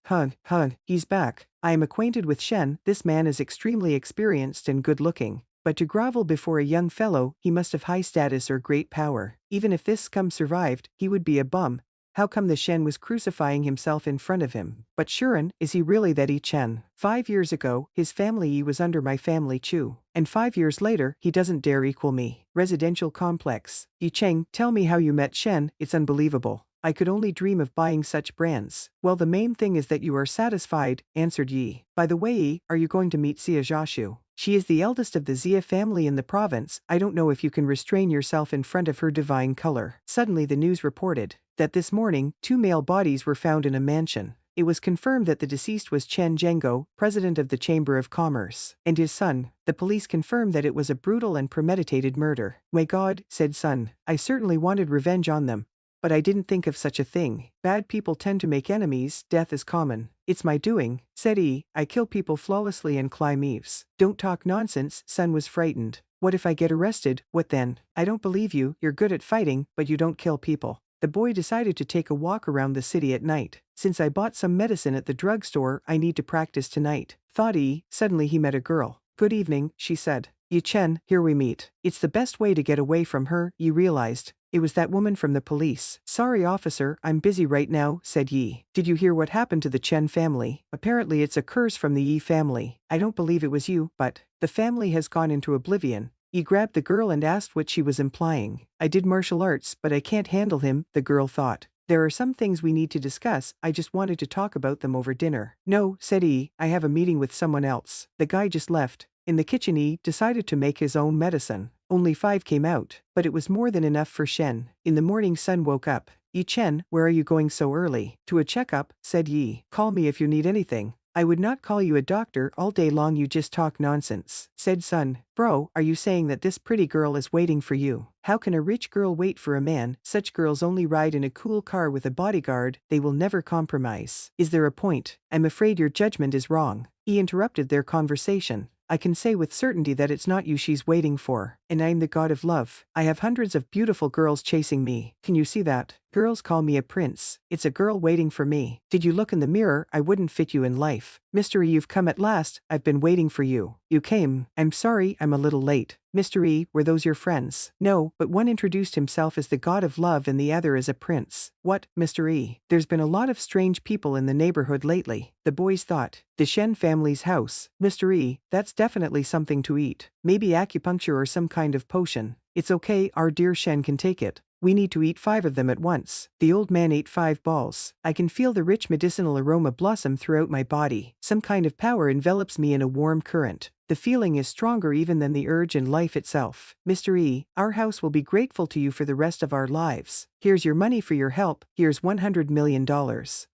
He's back. I am acquainted with Shen. This man is extremely experienced and good-looking. But to grovel before a young fellow, he must have high status or great power. Even if this scum survived, he would be a bum. How come the Shen was crucifying himself in front of him? But Shuren, is he really that Yi Chen? 5 years ago, his family Yi was under my family Chu. And 5 years later, he doesn't dare equal me. Residential complex. Yi Cheng, tell me how you met Shen, it's unbelievable. I could only dream of buying such brands. Well, the main thing is that you are satisfied, answered Yi. By the way, Yi, are you going to meet Xia Zhashu? She is the eldest of the Xia family in the province. I don't know if you can restrain yourself in front of her divine color. Suddenly the news reported that this morning, 2 male bodies were found in a mansion. It was confirmed that the deceased was Chen Zhengguo, president of the Chamber of Commerce, and his son. The police confirmed that it was a brutal and premeditated murder. "My God," said Sun, "I certainly wanted revenge on them. But I didn't think of such a thing. Bad people tend to make enemies, death is common." "It's my doing," said Yi. "I kill people flawlessly and climb eaves." "Don't talk nonsense," Sun was frightened. "What if I get arrested, what then?" "I don't believe you, you're good at fighting, but you don't kill people." The boy decided to take a walk around the city at night. "Since I bought some medicine at the drugstore, I need to practice tonight," thought Yi. Suddenly he met a girl. "Good evening," she said. "Yi Chen, here we meet." It's the best way to get away from her, Yi realized. It was that woman from the police. "Sorry officer, I'm busy right now," said Yi. "Did you hear what happened to the Chen family? Apparently it's a curse from the Yi family. I don't believe it was you, but the family has gone into oblivion." Yi grabbed the girl and asked what she was implying. "I did martial arts, but I can't handle him," the girl thought. "There are some things we need to discuss, I just wanted to talk about them over dinner." "No," said Yi, "I have a meeting with someone else." The guy just left. In the kitchen Yi decided to make his own medicine. Only 5 came out, but it was more than enough for Shen. In the morning Sun woke up. "Yi Chen, where are you going so early?" "To a checkup," said Yi. "Call me if you need anything." "I would not call you a doctor, all day long you just talk nonsense," said Sun. "Bro, are you saying that this pretty girl is waiting for you?" "How can a rich girl wait for a man? Such girls only ride in a cool car with a bodyguard, they will never compromise." "Is there a point?" "I'm afraid your judgment is wrong." He interrupted their conversation. "I can say with certainty that it's not you she's waiting for, and I'm the god of love. I have hundreds of beautiful girls chasing me. Can you see that? Girls call me a prince. It's a girl waiting for me. Did you look in the mirror? I wouldn't fit you in life. Mystery, you've come at last. I've been waiting for you. You came. I'm sorry, I'm a little late." "Mystery, were those your friends?" "No, but one introduced himself as the god of love and the other as a prince." "What, Mystery? There's been a lot of strange people in the neighborhood lately," the boys thought. "The Shen family's house. Mystery, that's definitely something to eat. Maybe acupuncture or some kind of potion." "It's okay, our dear Shen can take it. We need to eat 5 of them at once." The old man ate 5 balls. "I can feel the rich medicinal aroma blossom throughout my body. Some kind of power envelops me in a warm current. The feeling is stronger even than the urge in life itself. Mr. E, our house will be grateful to you for the rest of our lives. Here's your money for your help. Here's $100 million.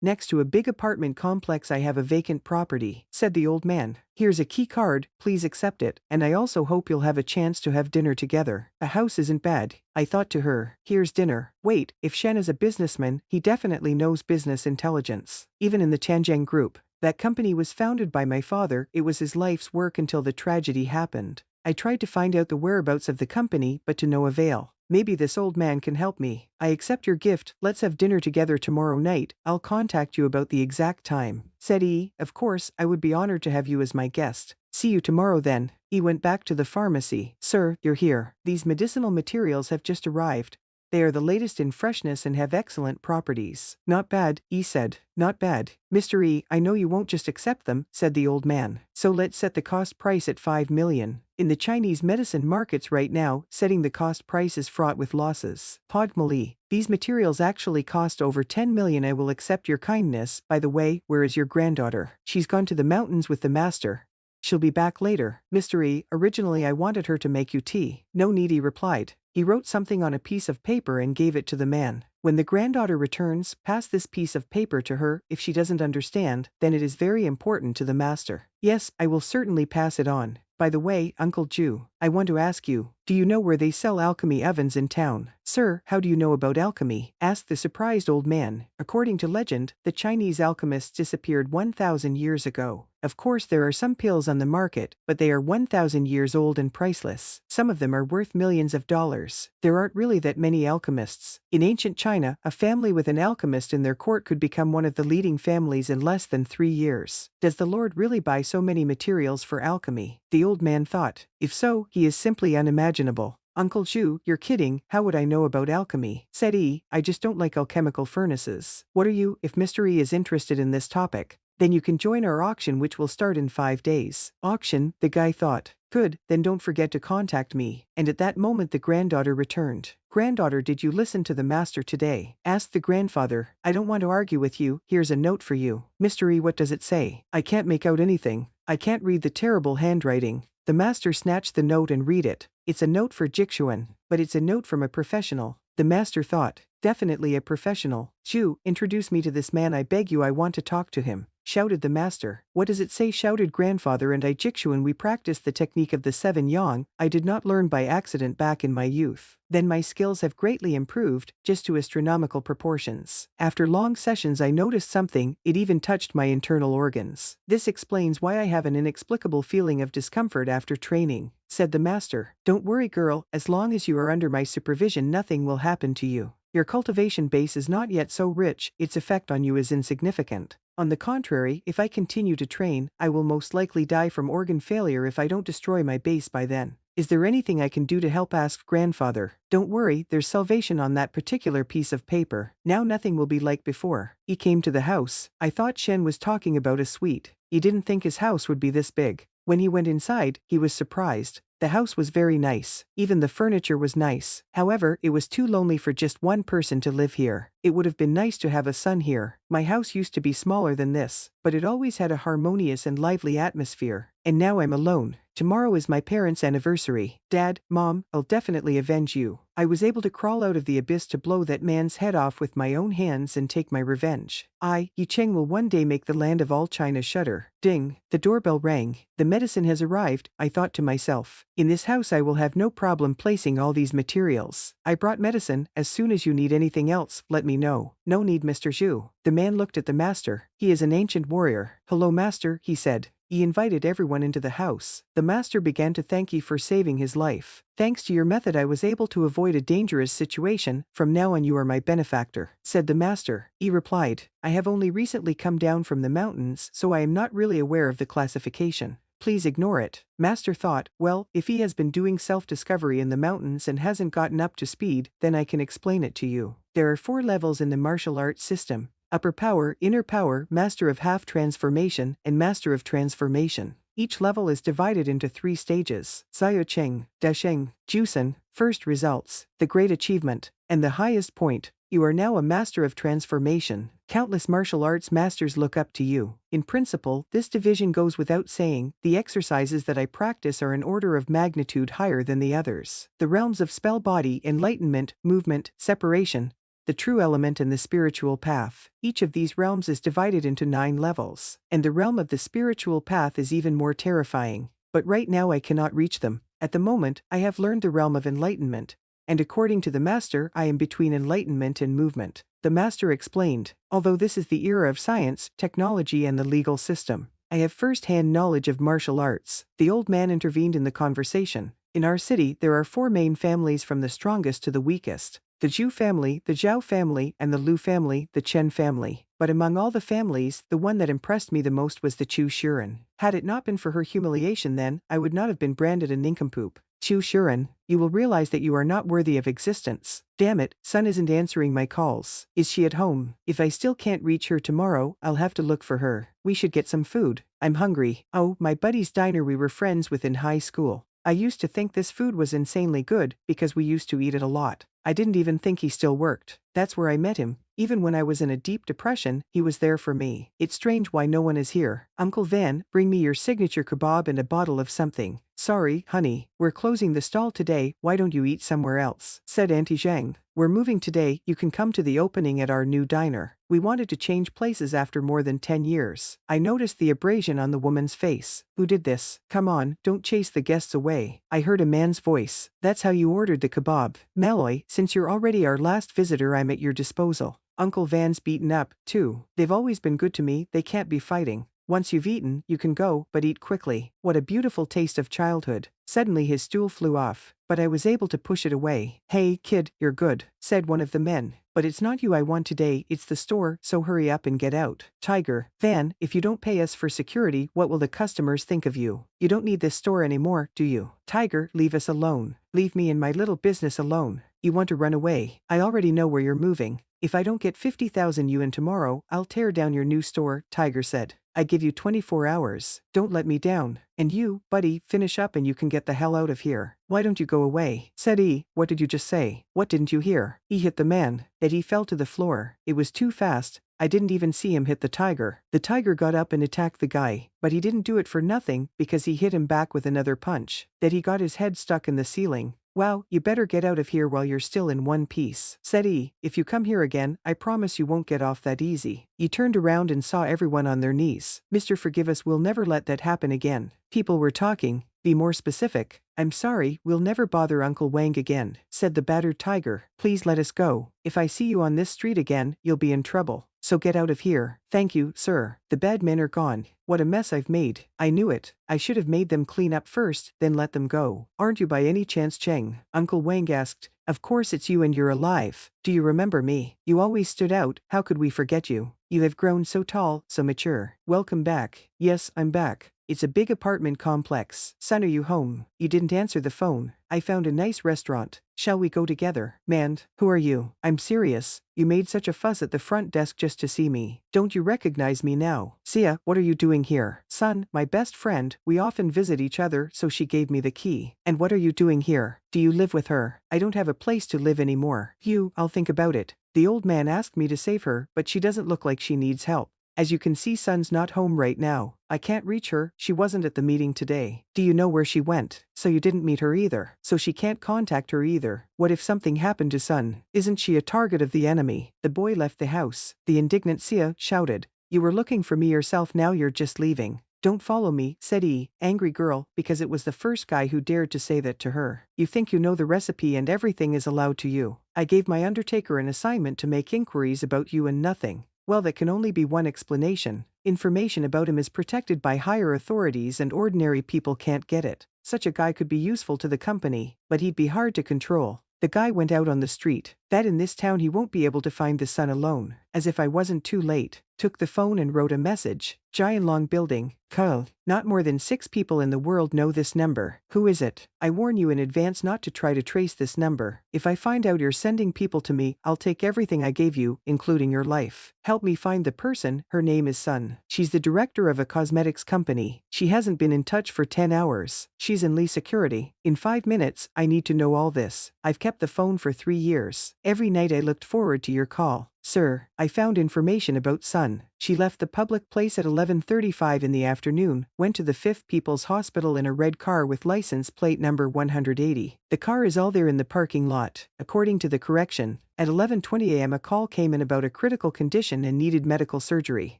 Next to a big apartment complex I have a vacant property," said the old man. "Here's a key card, please accept it, and I also hope you'll have a chance to have dinner together. A house isn't bad." I thought to her, "Here's dinner." Wait, if Shen is a businessman, he definitely knows business intelligence. Even in the Tianjin group. That company was founded by my father, it was his life's work until the tragedy happened. I tried to find out the whereabouts of the company, but to no avail. Maybe this old man can help me. I accept your gift, let's have dinner together tomorrow night, I'll contact you about the exact time," said E. "Of course, I would be honored to have you as my guest. See you tomorrow then." E went back to the pharmacy. "Sir, you're here. These medicinal materials have just arrived. They are the latest in freshness and have excellent properties." "Not bad," E said. "Not bad. Mr. E, I know you won't just accept them," said the old man. "So let's set the cost price at 5 million. In the Chinese medicine markets right now, setting the cost price is fraught with losses. Podmali, these materials actually cost over 10 million. I will accept your kindness. By the way, where is your granddaughter?" "She's gone to the mountains with the master. She'll be back later." "Mr. E, originally I wanted her to make you tea." "No need," he replied. He wrote something on a piece of paper and gave it to the man. "When the granddaughter returns, pass this piece of paper to her. If she doesn't understand, then it is very important to the master." "Yes, I will certainly pass it on. By the way, Uncle Ju, I want to ask you, do you know where they sell alchemy ovens in town?" "Sir, how do you know about alchemy?" asked the surprised old man. "According to legend, the Chinese alchemists disappeared 1,000 years ago. Of course there are some pills on the market, but they are 1,000 years old and priceless. Some of them are worth millions of dollars. There aren't really that many alchemists. In ancient China, a family with an alchemist in their court could become one of the leading families in less than 3 years. Does the Lord really buy so many materials for alchemy?" The old man thought. If so, he is simply unimaginable. "Uncle Zhu, you're kidding, how would I know about alchemy?" said E. "I just don't like alchemical furnaces." "What are you? If Mr. E is interested in this topic, then you can join our auction which will start in 5 days. Auction, the guy thought. Good, then don't forget to contact me. And at that moment the granddaughter returned. "Granddaughter, did you listen to the master today?" asked the grandfather. "I don't want to argue with you, here's a note for you." "Mr. E, what does it say?" "I can't make out anything. I can't read the terrible handwriting." The master snatched the note and read it. It's a note for Jixuan, but it's a note from a professional. The master thought. definitely a professional. Zhu, introduce me to this man, I beg you, I want to talk to him, shouted the master. What does it say, shouted grandfather, and I Jixuan, we practiced the technique of the 7 yang I did not learn by accident back in my youth. Then my skills have greatly improved, just to astronomical proportions. After long sessions I noticed something, it even touched my internal organs. This explains why I have an inexplicable feeling of discomfort after training, said the master. Don't worry girl, as long as you are under my supervision nothing will happen to you. Your cultivation base is not yet so rich, its effect on you is insignificant. On the contrary, if I continue to train, I will most likely die from organ failure if I don't destroy my base by then. Is there anything I can do to help, asked grandfather. Don't worry, there's salvation on that particular piece of paper. Now nothing will be like before. He came to the house. I thought Chen was talking about a suite. He didn't think his house would be this big. When he went inside, he was surprised. The house was very nice. Even the furniture was nice. However, it was too lonely for just one person to live here. It would have been nice to have a son here. My house used to be smaller than this, but it always had a harmonious and lively atmosphere. And now I'm alone. Tomorrow is my parents' anniversary. Dad, Mom, I'll definitely avenge you. I was able to crawl out of the abyss to blow that man's head off with my own hands and take my revenge. Yi Cheng will one day make the land of all China shudder. Ding, the doorbell rang. The medicine has arrived, I thought to myself. In this house I will have no problem placing all these materials. I brought medicine, as soon as you need anything else, let me know. No need, Mr. Zhu. The man looked at the master. He is an ancient warrior. Hello master, he said. He invited everyone into the house. The master began to thank Yi for saving his life. Thanks to your method I was able to avoid a dangerous situation. From now on you are my benefactor, said the master. Yi replied, I have only recently come down from the mountains, so I am not really aware of the classification. Please ignore it. Master thought, well, if he has been doing self-discovery in the mountains and hasn't gotten up to speed, then I can explain it to you. There are 4 levels in the martial arts system. Upper power, inner power, master of half transformation, and master of transformation. Each level is divided into 3 stages: Xiaocheng, Dasheng, Jusen, first results, the great achievement, and the highest point. You are now a master of transformation. Countless martial arts masters look up to you. In principle, this division goes without saying. The exercises that I practice are an order of magnitude higher than the others. The realms of spell, body, enlightenment, movement, separation, the true element, and the spiritual path. Each of these realms is divided into 9 levels, and the realm of the spiritual path is even more terrifying. But right now I cannot reach them. At the moment, I have learned the realm of enlightenment, and according to the master, I am between enlightenment and movement. The master explained, although this is the era of science, technology, and the legal system, I have first-hand knowledge of martial arts. The old man intervened in the conversation. In our city, there are 4 main families, from the strongest to the weakest. The Zhu family, the Zhao family, and the Lu family, the Chen family. But among all the families, the one that impressed me the most was the Chu Shuren. Had it not been for her humiliation then, I would not have been branded a nincompoop. Chu Shuren, you will realize that you are not worthy of existence. Damn it, Sun isn't answering my calls. Is she at home? If I still can't reach her tomorrow, I'll have to look for her. We should get some food. I'm hungry. Oh, my buddy's diner we were friends with in high school. I used to think this food was insanely good, because we used to eat it a lot. I didn't even think he still worked. That's where I met him. Even when I was in a deep depression, he was there for me. It's strange why no one is here. Uncle Van, bring me your signature kebab and a bottle of something. Sorry, honey, we're closing the stall today, why don't you eat somewhere else? Said Auntie Zhang. We're moving today, you can come to the opening at our new diner. We wanted to change places after more than 10 years. I noticed the abrasion on the woman's face. Who did this? Come on, don't chase the guests away. I heard a man's voice. That's how you ordered the kebab. Malloy, since you're already our last visitor, I'm at your disposal. Uncle Van's beaten up, too. They've always been good to me, they can't be fighting. Once you've eaten, you can go, but eat quickly. What a beautiful taste of childhood. Suddenly his stool flew off, but I was able to push it away. Hey, kid, you're good, said one of the men. But it's not you I want today, it's the store, so hurry up and get out. Tiger, Van, if you don't pay us for security, what will the customers think of you? You don't need this store anymore, do you? Tiger, leave us alone. Leave me and my little business alone. You want to run away? I already know where you're moving. If I don't get 50,000 yuan tomorrow, I'll tear down your new store, Tiger said. I give you 24 hours. Don't let me down. And you, buddy, finish up and you can get the hell out of here. Why don't you go away? Said E. What did you just say? What didn't you hear? E hit the man. That he fell to the floor. It was too fast. I didn't even see him hit the tiger. The tiger got up and attacked the guy, but he didn't do it for nothing because he hit him back with another punch. That he got his head stuck in the ceiling. Wow, you better get out of here while you're still in one piece, said Yi. If you come here again, I promise you won't get off that easy. Yi turned around and saw everyone on their knees. Mr. Forgive us, we'll never let that happen again. People were talking. Be more specific. I'm sorry, we'll never bother Uncle Wang again, said the battered tiger. Please let us go. If I see you on this street again, you'll be in trouble. So get out of here. Thank you, sir. The bad men are gone. What a mess I've made. I knew it. I should have made them clean up first, then let them go. Aren't you by any chance Cheng? Uncle Wang asked. Of course it's you and you're alive. Do you remember me? You always stood out. How could we forget you? You have grown so tall, so mature. Welcome back. Yes, I'm back. It's a big apartment complex. Son, are you home? You didn't answer the phone. I found a nice restaurant. Shall we go together? Man, who are you? I'm serious. You made such a fuss at the front desk just to see me. Don't you recognize me now? Sia, what are you doing here? Son, my best friend, we often visit each other, so she gave me the key. And what are you doing here? Do you live with her? I don't have a place to live anymore. I'll think about it. The old man asked me to save her, but she doesn't look like she needs help. As you can see, Son's not home right now. I can't reach her. She wasn't at the meeting today. Do you know where she went? So you didn't meet her either. So she can't contact her either. What if something happened to Son? Isn't she a target of the enemy? The boy left the house. The indignant Sia shouted. You were looking for me yourself, now you're just leaving. Don't follow me, said Yi, angry girl, because it was the first guy who dared to say that to her. You think you know the recipe and everything is allowed to you. I gave my undertaker an assignment to make inquiries about you and nothing. Well, that can only be one explanation. Information about him is protected by higher authorities and ordinary people can't get it. Such a guy could be useful to the company, but he'd be hard to control. The guy went out on the street. That in this town he won't be able to find the Son alone. As if I wasn't too late. Took the phone and wrote a message. Jianlong building. Cull. Not more than 6 people in the world know this number. Who is it? I warn you in advance not to try to trace this number. If I find out you're sending people to me, I'll take everything I gave you, including your life. Help me find the person. Her name is Sun. She's the director of a cosmetics company. She hasn't been in touch for 10 hours. She's in Lee security. In 5 minutes, I need to know all this. I've kept the phone for 3 years. Every night I looked forward to your call. Sir, I found information about Sun. She left the public place at 11:35 in the afternoon, went to the 5th People's Hospital in a red car with license plate number 180. The car is all there in the parking lot. According to the correction, at 11:20 a.m. a call came in about a critical condition and needed medical surgery.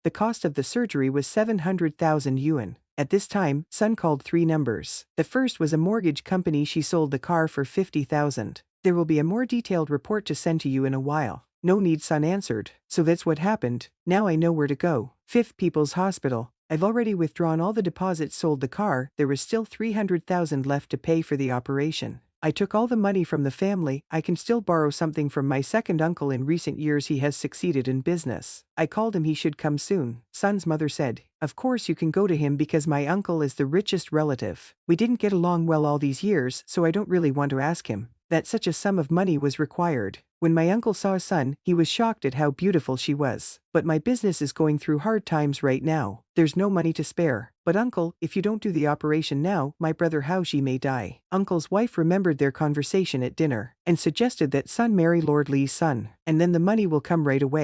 The cost of the surgery was 700,000 yuan. At this time, Sun called 3 numbers. The first was a mortgage company. She sold the car for 50,000. There will be a more detailed report to send to you in a while. No need, Sun answered. So that's what happened. Now I know where to go. 5th People's Hospital. I've already withdrawn all the deposits, sold the car. There was still 300,000 left to pay for the operation. I took all the money from the family. I can still borrow something from my second uncle. In recent years he has succeeded in business. I called him, he should come soon. Sun's mother said, of course you can go to him because my uncle is the richest relative. We didn't get along well all these years, so I don't really want to ask him. That such a sum of money was required. When my uncle saw Sun, he was shocked at how beautiful she was. But my business is going through hard times right now. There's no money to spare. But uncle, if you don't do the operation now, my brother Hao Ji may die. Uncle's wife remembered their conversation at dinner and suggested that Sun marry Lord Li's son, and then the money will come right away.